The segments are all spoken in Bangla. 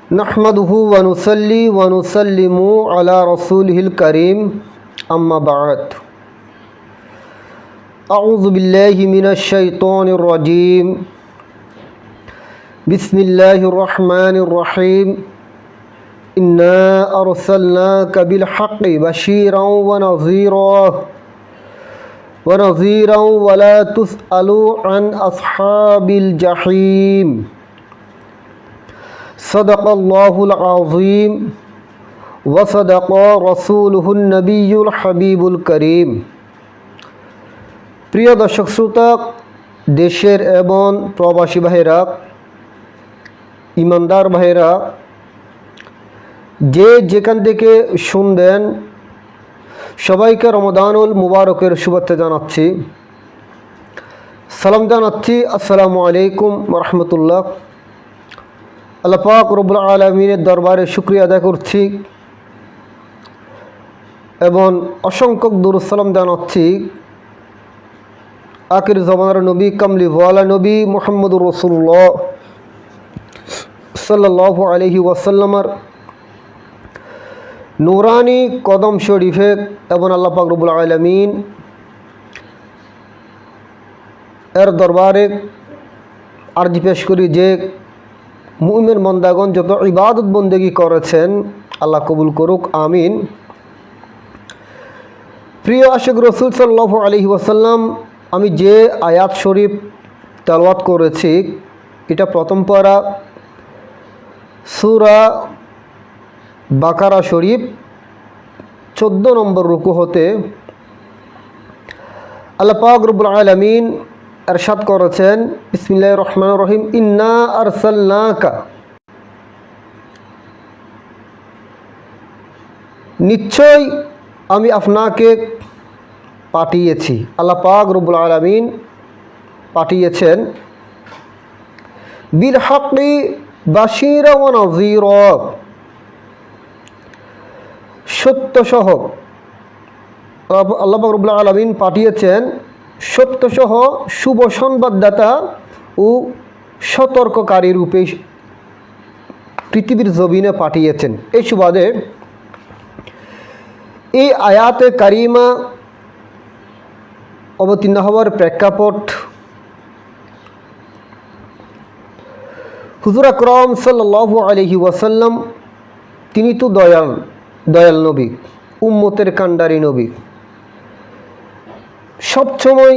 नहमदुहु व नुसल्ली व नुसल्लिमु अला रसूलिहिल करीम अम्मा बाद अऊज़ु बिल्लाहि मिनश शैतानिर रजीम बिस्मिल्लाहिर रहमानिर रहीम इन्ना अरसलनाका बिल हक़्क़ि बशीरन व नज़ीरन वला तुसअलु अन अस्हाबिल जहीम सदक़ल्लाहुल अज़ीम व सदक़ रसूलुहुन नबियुल हबीबुल करीम। প্রিয় দর্শক শ্রোতা, দেশের এবং প্রবাসী ভাইরা, ইমানদার ভাইরা, যে যেখান থেকে শুনবেন সবাইকে রমাদানুল মুবারকের শুভেচ্ছা জানাচ্ছি, সালাম জানাচ্ছি। আসসালামু আলাইকুম ওয়া রাহমাতুল্লাহ। আল্লাহ পাক রব্বুল আলামিনের দরবারে শুকরিয়া আদায় করছি এবং অসংখ্য দুরূদ সালাম জানাচ্ছি আখির জামানার নবী কামলি ওয়ালা নবী মুহাম্মদুর রাসূলুল্লাহ সাল্লাল্লাহু আলাইহি ওয়াসাল্লামের নূরানি কদম শরীফে এবং আল্লাহ পাক রব্বুল আলামিন এর দরবারে আরজি পেশ করি যে মুমিন বান্দাগণ যত ইবাদত বন্দেগী করেছেন আল্লাহ কবুল করুক, আমিন। প্রিয় আশিক রসুল সাল্লাল্লাহু আলাইহি ওয়াসাল্লাম, আমি যে আয়াত শরীফ তেলাওয়াত করেছি এটা প্রথম পারা সূরা বাকারা শরীফ 14 নম্বর রুকু হতে আল্লাহ পাক রব্বুল আলামিন ইরশাদ করেছেন, বিসমিল্লাহির রহমানির রহিম, ইন্না আরসালনাকা, নিশ্চয় আমি আপনাকে পাঠিয়েছি। আল্লাহ পাক রব্বুল আলামিন পাঠিয়েছেন বিল হাক্কি বাশীরা ওয়া নাযীরা, সত্যসহ। আল্লাহ পাক রব্বুল আলামিন পাঠিয়েছেন সত্যসহ শুভ সংবাদদাতা ও সতর্ককারী রূপে পৃথিবীর জমিনে পাঠিয়েছেন। এই সুবাদে এই আয়াতে কারিমা অবতীর্ণ হওয়ার প্রেক্ষাপট হুজুর আকরাম সাল্লাল্লাহু আলাইহি ওয়াসাল্লাম তিনি তো দয়াল নবী, উম্মতের কান্ডারি নবী। সবসময়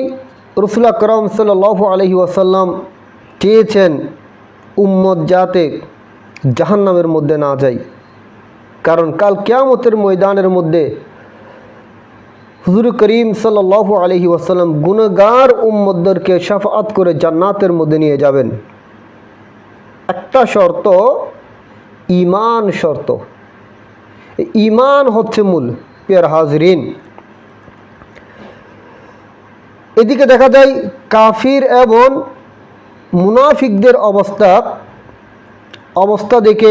রাসূল আকরাম সাল্লাল্লাহু আলাইহি ওয়াসাল্লাম চেয়েছেন উম্মত যাতে জাহান্নামের মধ্যে না যায়, কারণ কাল কিয়ামতের ময়দানের মধ্যে হুজুর করিম সাল্লাল্লাহু আলাইহি ওয়াসাল্লাম গুনাহগার উম্মতদেরকে শাফাআত করে জান্নাতের মধ্যে নিয়ে যাবেন। একটা শর্ত, ঈমান শর্ত। ঈমান হচ্ছে মূল। প্রিয় হাজরিন, এদিকে দেখা যায় কাফির এবং মুনাফিকদের অবস্থা দেখে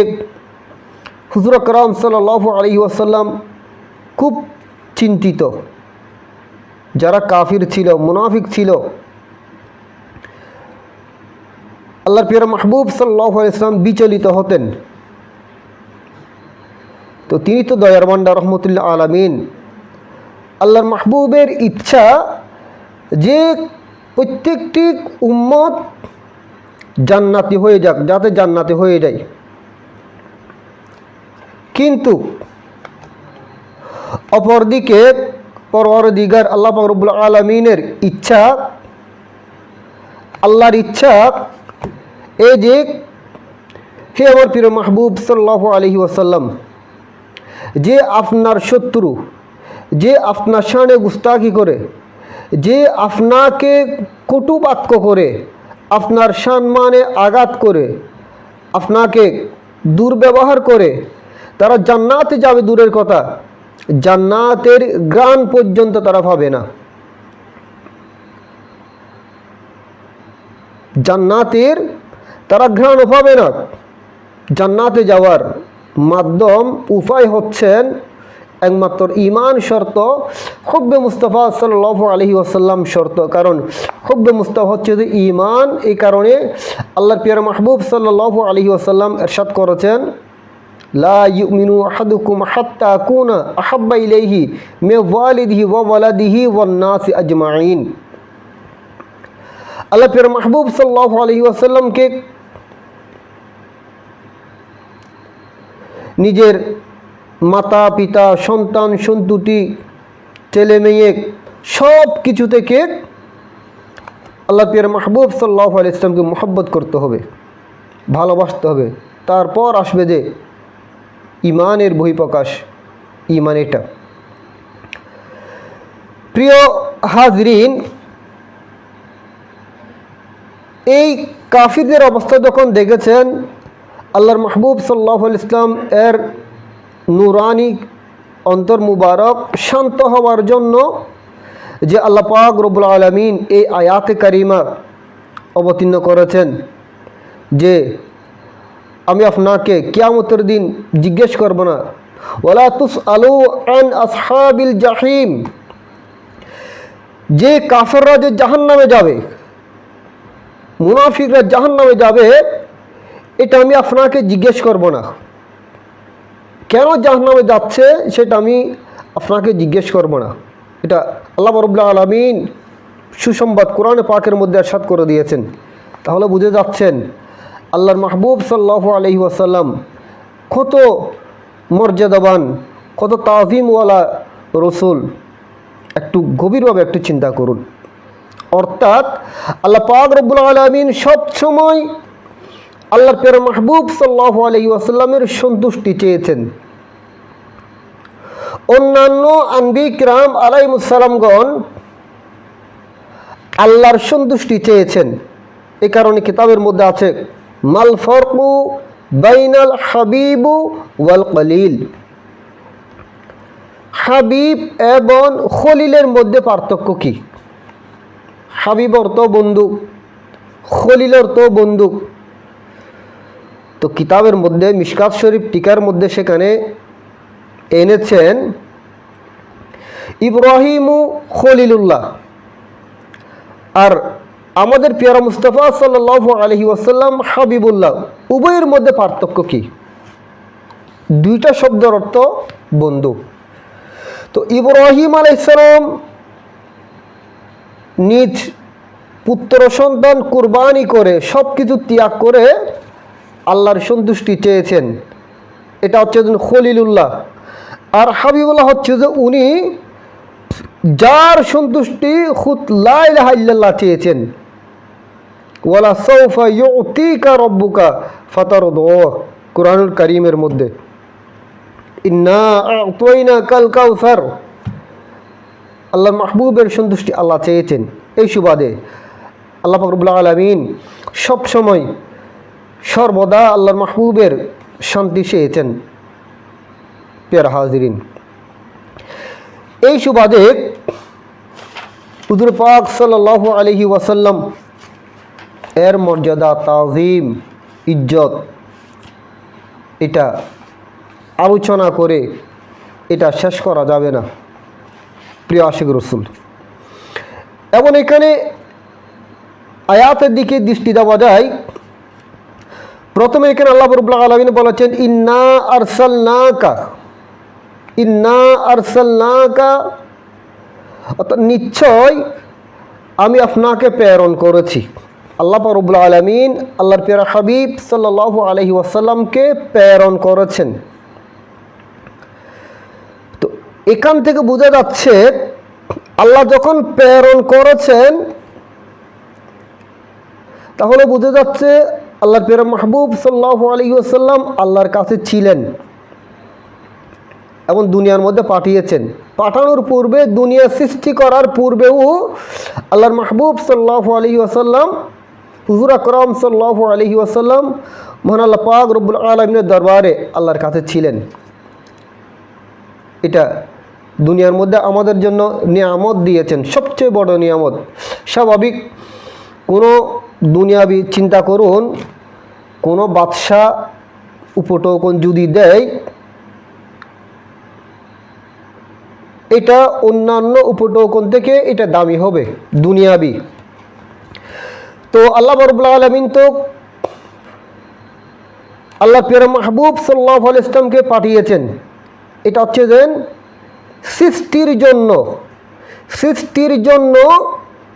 হুজুর আকরাম সাল্লাল্লাহু আলাইহি ওয়াসাল্লাম খুব চিন্তিত। যারা কাফির ছিল, মুনাফিক ছিল, আল্লাহর প্রিয় মাহবুব সাল্লাল্লাহু আলাইহি ওয়াসাল্লাম বিচলিত হতেন। তো তিনি তো দয়ার ভান্ডার রহমতুল্লাহ আলামিন, আল্লাহর মাহবুবের ইচ্ছা যে প্রত্যেকটি উম্মত জান্নাতি হয়ে যাক, যাতে জান্নাতি হয়ে যায়। কিন্তু অপরদিকে পরওয়ারদিগার আল্লাহ পাক রব্বুল আলামিনের ইচ্ছা, আল্লাহর ইচ্ছা এই যে, হে আমার প্রিয় মাহবুব সাল্লাল্লাহু আলাইহি ওয়াসাল্লাম, যে আপনার শত্রু, যে আপনার শানে গুস্তাখি করে, যে আপনাকে কটু বাক্য করে, আপনার সম্মানে আঘাত করে, আপনাকে দুর্ব্যবহার করে, তারা জান্নাতে যাবে দূরের কথা, জান্নাতের ঘ্রাণ পর্যন্ত তারা পাবে না। জান্নাতের তারা ঘ্রাণও পাবে না। জান্নাতে যাওয়ার মাধ্যম, উপায় হচ্ছেন একমাত্র ঈমান শর্ত, হুব্বে মুস্তাফা সাল্লাল্লাহু আলাইহি ওয়াসাল্লাম শর্ত। কারণ হুব্বে মুস্তাফা হচ্ছে যে ঈমান। এই কারণে আল্লাহর প্রিয় মাহবুব সাল্লাল্লাহু আলাইহি ওয়াসাল্লাম ইরশাদ করেছেন, লা ইউমিনু আহাদুকুম হাত্তা আকুনা আহাব্বা ইলাইহি মিন ওয়ালিদিহি ওয়া ওয়ালাদিহি ওয়ান নাসি আজমাইন। আল্লাহ প্রিয় মাহবুব সাল্লাল্লাহু আলাইহি ওয়াসাল্লামকে নিজের মাতা পিতা সন্তান সন্ততি ছেলে মেয়ে সব কিছু থেকে আল্লাহ প্রিয় মাহবুব সাল্লাল্লাহু আলাইহি ওয়াসাল্লামকে মহব্বত করতে হবে, ভালোবাসতে হবে। তারপর আসবে যে ইমানের বহিঃপ্রকাশ, ইমান। এটা প্রিয় হাজরিন, এই কাফিরদের অবস্থা যখন দেখেছেন, আল্লাহর মাহবুব সাল্লাল্লাহু আলাইহি ওয়াসাল্লাম এর নুরানি অন্তর মুবারক শান্ত হওয়ার জন্য যে আল্লাহ পাক রব্বুল আলামিন এই আয়াতে কারিমা অবতীর্ণ করেছেন যে আমি আপনাকে কিয়ামতের দিন জিজ্ঞেস করব না, ওয়ালা তুসআলু আন আসহাবিল জাহিম, যে কাফেররা যে জাহান্নামে যাবে, মুনাফিকরা জাহান্নামে যাবে, এটা আমি আপনাকে জিজ্ঞেস করব না। কেন জাহান্নামে যাচ্ছে সেটা আমি আপনাকে জিজ্ঞেস করব না। এটা আল্লাহ রাব্বুল আলামিন সুসংবাদ কোরআনে পাকের মধ্যে ইরশাদ করে দিয়েছেন। তাহলে বুঝে যাচ্ছেন আল্লাহর মাহবুব সাল্লাল্লাহু আলাইহি ওয়াসাল্লাম কত মর্যাদাবান, কত তাজিমওয়ালা রসুল। একটু গভীরভাবে একটু চিন্তা করুন। অর্থাৎ আল্লাহ পাক রব্বুল আলামিন সব সময় আল্লাহর প্রিয় মাহবুব সাল্লাল্লাহু আলাইহি ওয়াসাল্লামের সন্তুষ্টি চেয়েছেন। অন্যান্য আনবিয়া কিরাম আলাইহিমুস সালামগণ আল্লাহর সন্তুষ্টি চেয়েছেন। এই কারণে কিতাবের মধ্যে আছে মাল ফারকু বাইনাল হাবিবু ওয়াল খলিল, হাবিব এবং খলিলের মধ্যে পার্থক্য কি? হাবিব অর্থ বন্ধু, খলিল অর্থ বন্ধু। তো কিতাবের মধ্যে মিশকাত শরীফ টিকার মধ্যে সেখানে এনেছেন ইব্রাহিমু খলিলুল্লাহ, আর আমাদের পেয়ারা মুস্তাফা সাল্লাল্লাহু আলাইহি ওয়াসাল্লাম হাবিবুল্লাহ। উভয়ের মধ্যে পার্থক্য কি? দুইটা শব্দের অর্থ বন্ধু। তো ইব্রাহিম আলাইহিস সালাম নিজ পুত্র সন্তান কুরবানি করে সব কিছু ত্যাগ করে আল্লাহর সন্তুষ্টি চেয়েছেন, এটা হচ্ছে খলিলুল্লাহ। আর হাবিবুল্লাহ হচ্ছে যে উনি যার সন্তুষ্টি খুদ লা ইলাহা ইল্লাল্লাহ চেয়েছেন। ওয়ালা সাউফা ইউতিকা রাব্বুকা ফাতারদা, কুরআনুল কারীমের মধ্যে ইন্না আ'তাইনাকাল কাউসার, আল্লাহর মাহবুবের সন্তুষ্টি আল্লাহ চেয়েছেন। এই সুবাদে আল্লাহ পাক রব্বুল আলামিন সব সময় সর্বদা আল্লাহর মাহবুবের শান্তি চেয়েছেন। প্রিয় হাজিরিন, এই সুবাদে হুজুর পাক সাল্লাল্লাহু আলাইহি ওয়াসাল্লাম এর মর্যাদা, তাজিম, ইজ্জত এটা আলোচনা করে এটা শেষ করা যাবে না প্রিয় আশিক রসুল। এবং এখানে আয়াতের দিকে দৃষ্টি দেওয়া যায়। প্রথমে এখানে আল্লাহ রাব্বুল আলামিন বলেছেন ইন্না আরসালনাকা, অর্থাৎ নিশ্চয় আমি আপনাকে প্রেরণ করেছি। আল্লাহ রাব্বুল আলামিন আল্লাহর প্রিয় হাবিব সাল্লাল্লাহু আলাইহি ওয়াসাল্লামকে প্রেরণ করেছেন। তো এখান থেকে বোঝা যাচ্ছে আল্লাহ যখন প্রেরণ করেছেন তাহলে বোঝা যাচ্ছে আল্লাহর প্রিয় মাহবুব সাল্লাল্লাহু আলাইহি ওয়াসাল্লাম আল্লাহর কাছে ছিলেন এবং দুনিয়ার মধ্যে পাঠিয়েছেন। পাঠানোর পূর্বে, দুনিয়া সৃষ্টি করার পূর্বেও আল্লাহর মাহবুব সাল্লাল্লাহু আলাইহি ওয়াসাল্লাম, হুজুর আকরাম সাল্লাল্লাহু আলাইহি ওয়াসাল্লাম মহান আল্লাহ পাক রব্বুল আলামিনের দরবারে আল্লাহর কাছে ছিলেন। এটা দুনিয়ার মধ্যে আমাদের জন্য নিয়ামত দিয়েছেন, সবচেয়ে বড় নিয়ামত। স্বাভাবিক কোনো দুনিয়াবি চিন্তা করুন, কোনো বাদশা উপটোকন যদি দেয়, এটা অন্যান্য উপটোকন থেকে এটা দামি হবে, দুনিয়াবি। তো আল্লাহ রাব্বুল আলামিন তো আল্লাহ প্রিয় মাহবুব সাল্লাল্লাহু আলাইহি ওয়াসাল্লামকে পাঠিয়েছেন, এটা হচ্ছে যে সৃষ্টির জন্য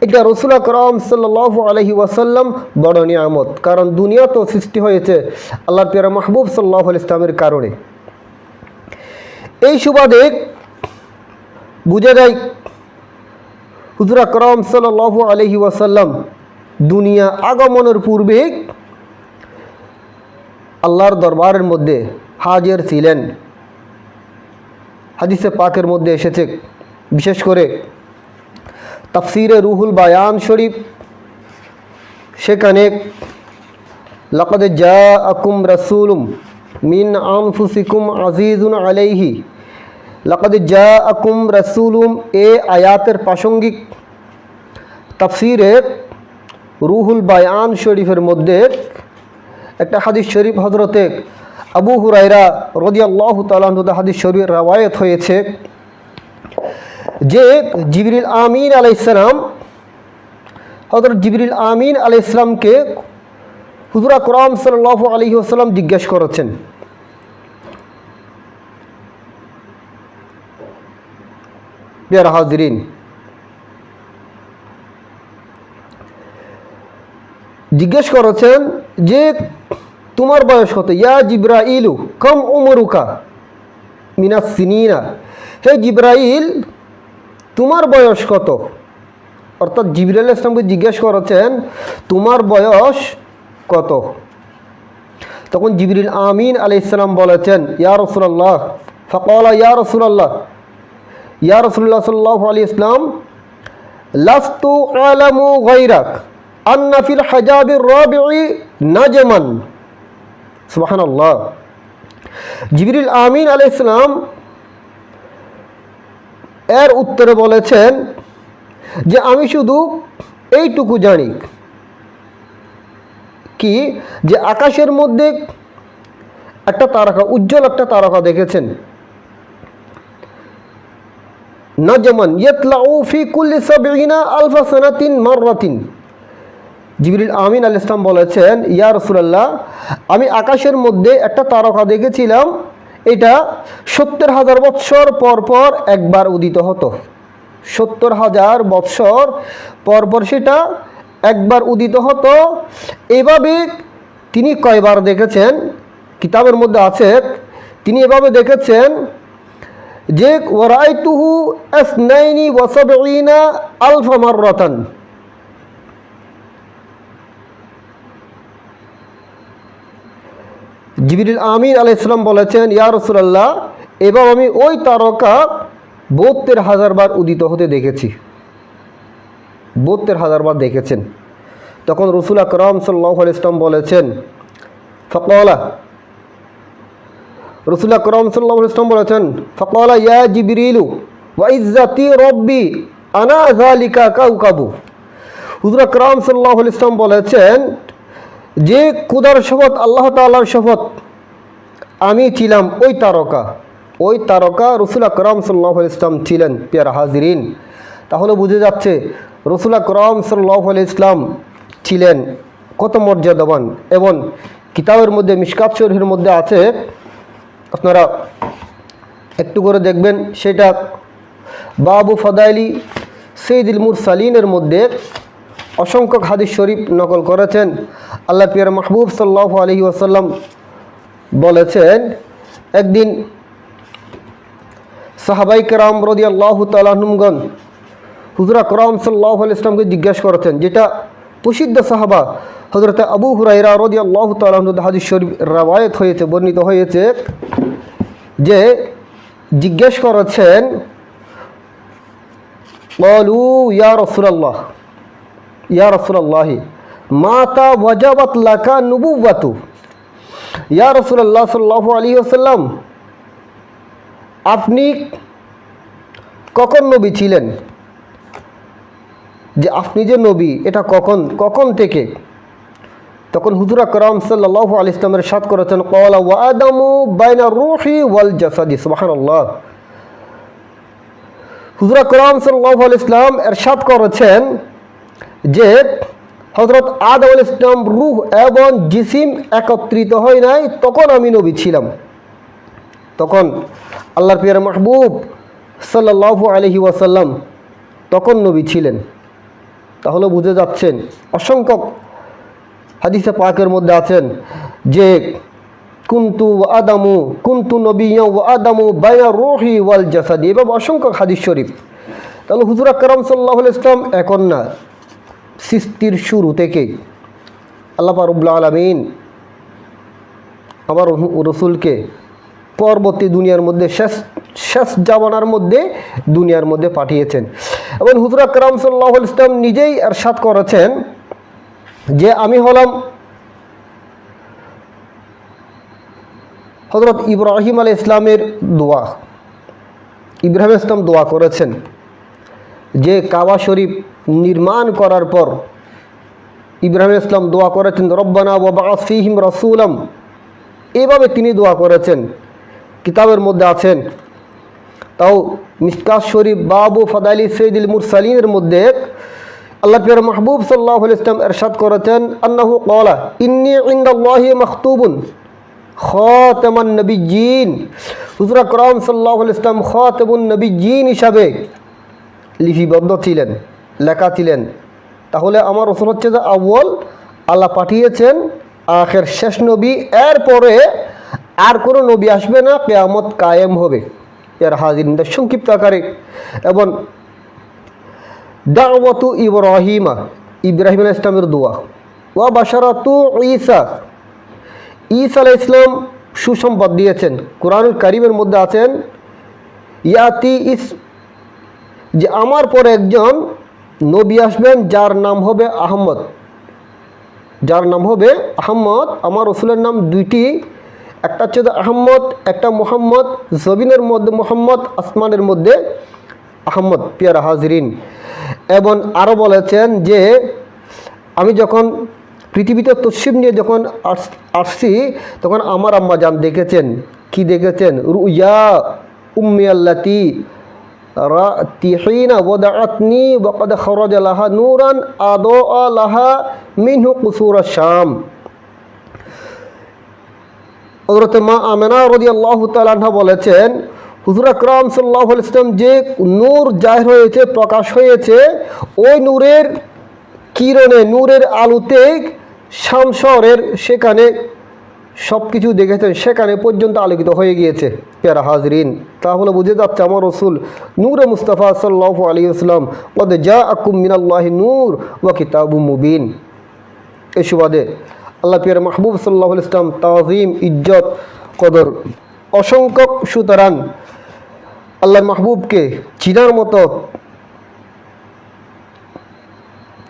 এটা রাসূল আকরাম সাল্লাল্লাহু আলাইহি ওয়াসাল্লাম বড় নিয়ামত। কারণ দুনিয়া তো সৃষ্টি হয়েছে আল্লাহর প্রিয় মাহবুব সাল্লাল্লাহু আলাইহি ওয়াসাল্লামের কারণে। এই সুবাদে বোঝা যায় হুজুর আকরাম সাল্লাল্লাহু আলাইহি ওয়াসাল্লাম দুনিয়া আগমনের পূর্বে আল্লাহর দরবারের মধ্যে হাজির ছিলেন। হাদিসে পাকের মধ্যে এসেছে, বিশেষ করে তাফসিরে রুহুল বায়ান শরীফ, সেখানে লাকাদ জাআকুম রাসূলুম মিন আনফুসিকুম আজিজুন আলাইহি, লাকাদ জাআকুম রাসূলুম এ আয়াতের প্রাসঙ্গিক তাফসিরে রুহুল বায়ান শরীফের মধ্যে একটা হাদিস শরীফ হযরতে আবু হুরায়রা রাদিয়াল্লাহু তাআলা আনহু হাদিস শরীফ রওয়ায়াত হয়েছে যে জিবরিল আমিন আলাইহিস সালাম, হযরত জিবরিল আমিন আলাইহিস সালামকে হুজুর আকরাম সাল্লাল্লাহু আলাইহি ওয়াসাল্লাম জিজ্ঞেস করেছেন, প্রিয় হাজিরিন, জিজ্ঞেস করেছেন যে তোমার বয়স কত? ইয়া জিব্রাইলু কম উমরুকা মিনাস সিনিনা, হে জিব্রাইল তোমার বয়স কত? অর্থাৎ জিবরিল আলাইহিস সালামকে জিজ্ঞেস করেছেন তোমার বয়স কত? তখন জিবরিল আমিন আলাইহিস সালাম বলেছেন ইয়া রাসূলুল্লাহ, ফাকালা ইয়া রাসূলুল্লাহ, ইয়া রাসূলুল্লাহ সাল্লাল্লাহু আলাইহি ওয়াসাল্লাম লাস্তু আলামু গায়রাক আন্না ফিল হাজাবির রাবি'i নাজমান। সুবহানাল্লাহ। জিবরিল আমিন আলাইহিস সালাম এর উত্তরে বলেছেন যে আমি শুধু এইটুকু জানি কি যে আকাশের মধ্যে একটা তারকা, উজ্জ্বল একটা তারকা দেখেছেন, নাজমান ইয়াতলাউ ফি কুল্লি সাবঈনা আলফা সানাতিন মাররাতিন। জিবরিল আমিন আলাইহিস সালাম বলেছেন ইয়া রাসূলুল্লাহ আমি আকাশের মধ্যে একটা তারকা দেখেছিলাম, এটা ৭০,০০০ বৎসর পর পর একবার উদিত হতো। ৭০,০০০ বৎসর পর পর সেটা একবার উদিত হতো। এভাবে তিনি কয়বার দেখেছেন কিতাবের মধ্যে আছে, তিনি এভাবে দেখেছেন যে ওয়ারাইতুহু আসনাইনি ওয়া সাবঈনা আলফা মাররাতান। জিবরিল আমিন আলাইহিস সালাম বলেছেন ইয়া রাসূলুল্লাহ এবার আমি ওই তারকা ৭২,০০০ বার উদিত হতে দেখেছি। ৭২,০০০ বার দেখেছেন। তখন রাসূল আকরাম সাল্লাল্লাহু আলাইহি ওয়াসাল্লাম বলেছেন ফাকালা, রাসূল আকরাম সাল্লাল্লাহু আলাইহি ওয়াসাল্লাম বলেছেন ফাকালা ইয়া জিবরিলু ওয়া ইজ্জাতি রাব্বি আনা যালিকা কাউকাবু। হুজুর আকরাম সাল্লাল্লাহু আলাইহি ওয়াসাল্লাম বলেছেন যে খোদার শপথ, আল্লাহ তাআলার শপথ, আমি ছিলাম ওই তারকা। ওই তারকা রাসূল আকরাম সাল্লাল্লাহু আলাইহি ওয়াসাল্লাম ছিলেন। প্রিয় হাজিরিন, তাহলে বুঝে যাচ্ছে রাসূল আকরাম সাল্লাল্লাহু আলাইহি ওয়াসাল্লাম ছিলেন কত মর্যাদাবান। এবং কিতাবের মধ্যে মিশকাত শরীফের মধ্যে আছে, আপনারা একটু করে দেখবেন, সেটা বাবু ফাদাইলি সাইয়্যিদুল মুরসালিনের মধ্যে অসংখ্য হাদিস শরীফ নকল করেছেন। আল্লাহ প্রিয় মাহবুব সাল্লাল্লাহু আলাইহি ওয়াসাল্লাম বলেছেন একদিন সাহাবাই কেরাম রাদিয়াল্লাহু তাআলা আনহুমগণ হুজুর আকরাম সাল্লাল্লাহু আলাইহি ওয়াসাল্লামকে জিজ্ঞাসা করেছেন, যেটা প্রসিদ্ধ সাহাবা হযরত আবু হুরায়রা রাদিয়াল্লাহু তাআলা আনহু হাদিস শরীফ রওয়ায়াত হয়েছে, বর্ণিত হয়েছে যে জিজ্ঞেস করেছেন ক্বালু ইয়া রাসূলুল্লাহ, ইয়া রাসূলুল্লাহ মাতা ওয়াজাবাত লাকা নুবুওয়াতু। ইয়া রাসূলুল্লাহ সাল্লাল্লাহু আলাইহি ওয়াসাল্লাম আপনি কখন নবী ছিলেন? যে আপনি যে নবী এটা কখন থেকে? তখন হুজুর আকরাম সাল্লাল্লাহু আলাইহি ওয়াসাল্লাম ইরশাদ করেছেন ক্বালা ওয়া আদামু বাইনা রূহি ওয়াল জাসাদি। সুবহানাল্লাহ। হুজুর আকরাম সাল্লাল্লাহু আলাইহি ওয়াসাল্লাম ইরশাদ করেছেন যে হযরত আদম আলাইহিস সালাম রূহ এবং জিসিম একত্রিত হয় নাই, তখন আমি নবী ছিলাম। তখন আল্লাহর প্রিয় মাহবুব সাল্লাল্লাহু আলাইহি ওয়াসাল্লাম তখন নবী ছিলেন। তাহলে বুঝে যাচ্ছেন, অসংখ্য হাদিসে পাকের মধ্যে আছেন যে কুনতু নবিয়্যান ওয়া আদামু বাইনা রূহি ওয়াল জাসাদি, এবং অসংখ্য হাদিস শরীফ। তাহলে হুজুর আকরাম সাল্লাল্লাহু আলাইহি ওয়াসাল্লাম এখন না, সৃষ্টির শুরু থেকেই আল্লাহ পাক রব্বুল আলামিন আমার রসুলকে পরবর্তী দুনিয়ার মধ্যে শেষ জামানার মধ্যে দুনিয়ার মধ্যে পাঠিয়েছেন। এবং হুজুর আকরাম সাল্লাল্লাহু আলাইহি ওয়াসাল্লাম নিজেই ইরশাদ করেছেন যে আমি হলাম হযরত ইব্রাহিম আলাইহিস সালামের দোয়া। ইব্রাহিম আলাইহিস সালাম দোয়া করেছেন যে কাবা শরীফ নির্মাণ করার পর ইব্রাহিম আলাইহিস সালাম দোয়া করেছেন রব্বানা ওয়া বা'আস ফীহিম রাসূলাম। এভাবে তিনি দোয়া করেছেন, কিতাবের মধ্যে আছেন। তাও মিশকাত শরীফ বাবু ফাদাইলি সাইয়্যিদুল মুরসালিনের মধ্যে আল্লাহ প্রিয় মাহবুব সাল্লাল্লাহু আলাইহি ওয়াসাল্লাম ইরশাদ করেছেন আন্নাহু ক্বালা ইন্নী ইনদাল্লাহি মাখতুবুন খাতামান নবিয়্যিন। হুজুর আকরাম সাল্লাল্লাহু আলাইহি ওয়াসাল্লাম খাতামুন নবিয়্যিন হিসাবে লিপিবদ্ধ ছিলেন, লেখা ছিলেন। তাহলে আমার রাসূল হচ্ছে যে আউয়াল, আল্লাহ পাঠিয়েছেন আখের শেষ নবী। এরপরে আর কোনো নবী আসবে না, কিয়ামত কায়েম হবে। এর হাজিরিনদের সংক্ষিপ্ত আকারে। এবং দাওয়াতু ইব্রাহিমা, ইব্রাহিম আলাইহিস সালামের দোয়া। ওয়া বাশারাতু ঈসা, ঈসা আলাইহিস সালাম সুসংবাদ দিয়েছেন। কোরআনুল কারীমের মধ্যে আছেন ইয়াতি ইস, যে আমার পরে একজন নবী আসবেন যার নাম হবে আহমদ, যার নাম হবে আহমদ। আমার রসুলের নাম দুইটি, একটা হচ্ছে আহমদ, একটা মোহাম্মদ। জবিনের মধ্যে মোহাম্মদ, আসমানের মধ্যে আহমদ। পিয়ারা হাজরিন, এবং আরও বলেছেন যে আমি যখন পৃথিবীতে তশরিফ নিয়ে যখন আসছি তখন আমার আম্মা জান দেখেছেন। কি দেখেছেন? রুইয়া উম্মি আল্লাতি রাতিহিনা ওয়াদাআতনি ওয়াকাদ খরাজা লাহা নূরান আদআ লাহা মিনহু কুসুর শাম। হযরত মা আমেনা রাদিয়াল্লাহু তাআলা আনহা বলেছেন হুজুর আকরাম সাল্লাল্লাহু আলাইহি ওয়াসাল্লাম যে নূর জাহির হয়েছে, প্রকাশ হয়েছে, ওই নূরের কিরণে, নূরের আলোতে শাম শহরের সেখানে সব কিছু দেখেছেন, সেখানে পর্যন্ত আলোকিত হয়ে গিয়েছে। প্যারা হাজরিন, তাহলে বুঝে যাচ্ছে আমার রসুল নূরে মুস্তাফা সাল্লাল্লাহু আলাইহি ওয়াসাল্লাম কদ জাআকুম মিনাল্লাহি নূর ওয়া কিতাবুম মুবিন। এই সুবাদে আল্লাহ প্রিয় মাহবুব সাল্লাল্লাহু আলাইহি ওয়াসাল্লাম তাজিম, ইজ্জত, কদর অসংখ্য। সুতরাং আল্লাহর মাহবুবকে চিনার মতো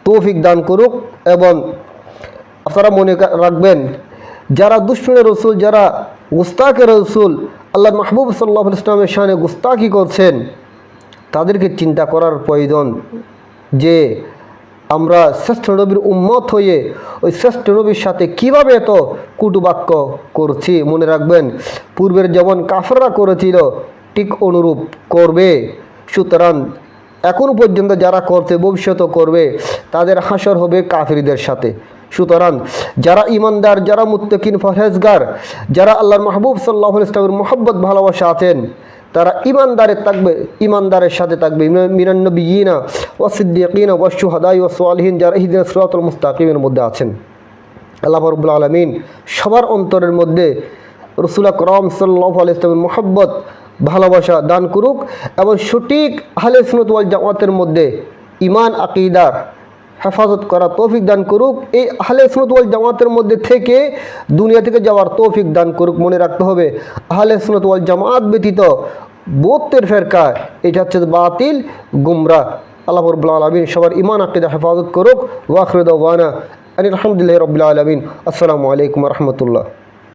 তৌফিক দান করুক। এবং আপনারা মনে রাখবেন, যারা দুশমনের রসুল, যারা গুস্তাখের রসুল, আল্লাহর মাহবুব সাল্লাল্লাহু আলাইহি ওয়াসাল্লামের শানে গুস্তাখি করছেন, তাদেরকে চিন্তা করার প্রয়োজন যে আমরা শ্রেষ্ঠ নবীর উম্মত হয়ে ওই শ্রেষ্ঠ নবীর সাথে কীভাবে এত কুটুবাক্য করছি। মনে রাখবেন, পূর্বের যেমন কাফেররা করেছিল ঠিক অনুরূপ করবে। সুতরাং এখনও পর্যন্ত যারা করছে, ভবিষ্যতেও করবে, তাদের হাসর হবে কাফিরদের সাথে। সুতরাং যারা ইমানদার, যারা মুত্তাকিন, পরহেজগার, যারা আল্লাহর মাহবুব সাল্লাল্লাহু আলাইহি ওয়াসাল্লামের মহব্বত, ভালোবাসা আছেন, তারা ইমানদারের সাথে থাকবে। মিনান নবিয়্যিনা ওয়া সিদ্দীকিনা ওয়া শুহাদাই ওয়া সালিহিন, যারা ইহদিনাস সিরাতাল মুস্তাকিমের মধ্যে আছেন। আল্লাহ রাব্বুল আলামিন সবার অন্তরের মধ্যে রাসূল আকরাম সাল্লাল্লাহু আলাইহি ওয়াসাল্লামের মহব্বত, ভালোবাসা দান করুক, এবং সঠিক আহলে সুন্নাত ওয়াল জামাতের মধ্যে ঈমান আকীদার হেফাজত করা তৌফিক দান করুক। এই আহলে সুন্নাত ওয়াল জামাতের মধ্যে থেকে দুনিয়া থেকে যাওয়ার তৌফিক দান করুক। মনে রাখতে হবে, আহলে সুন্নাত ওয়াল জামাত ব্যতীত বৌদ্ধের ফেরকা, এটা হচ্ছে বাতিল, গুমরাহ। আল্লাহ রাব্বুল আলামিন সবার ঈমান আকীদা হেফাজত করুক। ওয়া আখিরু দাওয়ানা আলহামদুলিল্লাহি রাব্বিল আলামিন। আসসালামু আলাইকুম ওয়া রাহমাতুল্লাহ।